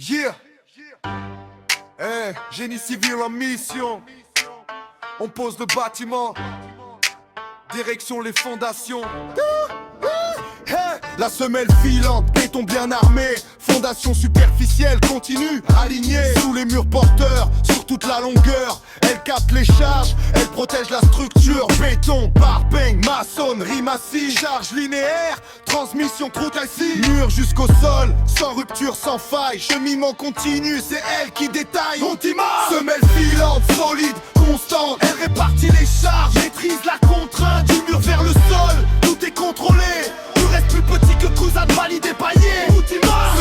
Yeah. Génie civil en mission. On pose le bâtiment. Direction les fondations. La semelle filante, béton bien armé. Fondation superficielle, continue, alignée. Sous les murs porteurs, sur toute la longueur. Elle capte les charges, elle protège la structure. Béton, barbeng, maçonnerie massive. Charge linéaire, transmission trop classique. Mur jusqu'au sol, sans rupture, sans faille. Cheminement continu, c'est elle qui détaille. Semelle filante, solide, constante. Elle répartit les charges, maîtrise la contrainte. Du mur vers le sol, tout est contrôlé. Reste plus petit que cousin de validé paillé.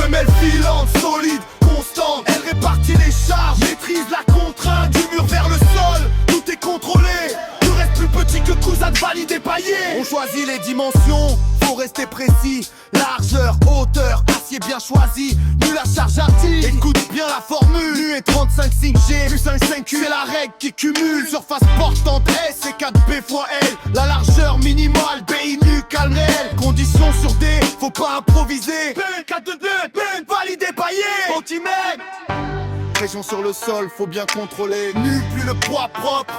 Semelle filante, solide, constante. Elle répartit les charges, maîtrise la contrainte. Du mur vers le sol, tout est contrôlé. Tu restes plus petit que cousin de validé paillé. On choisit les dimensions, faut rester précis. Largeur, hauteur, acier bien choisi. Nul la charge artille, écoute bien la formule. Nu et 35 5G, plus un 5Q, c'est la règle qui cumule. Surface portante S et 4B fois L. La largeur minimale, BI nu, calme réel. Conditions sur D, faut pas improviser. 4 de 2, validé paillé. Centimètre. Pression sur le sol, faut bien contrôler. Nu plus le poids propre.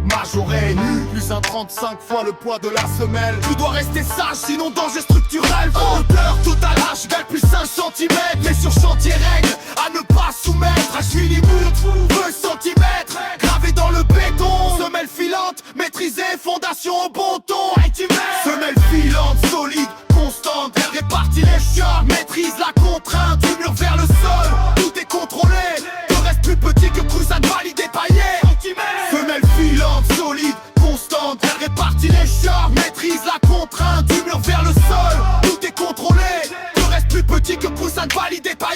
Majoré, nu, plus un 35 fois le poids de la semelle. Tu dois rester sage, sinon danger structurel. Hauteur totale H égale plus 5 cm. Mais sur chantier règle, à ne pas soumettre. H minimum, 2 cm. Gravé dans le béton. Semelle filante, maîtrisée, fondation au bon ton. Semelle filante, solide, constante. Elle répartit les charges, maîtrise la contrainte. Du mur vers le sol, tout est contrôlé. Tu restes plus petit que cousin de validé paillé. Semelle filante, solide, constante. Elle répartit les charges, maîtrise la contrainte. Du mur vers le sol, tout est contrôlé. Tu restes plus petit que coussin de validé paillé.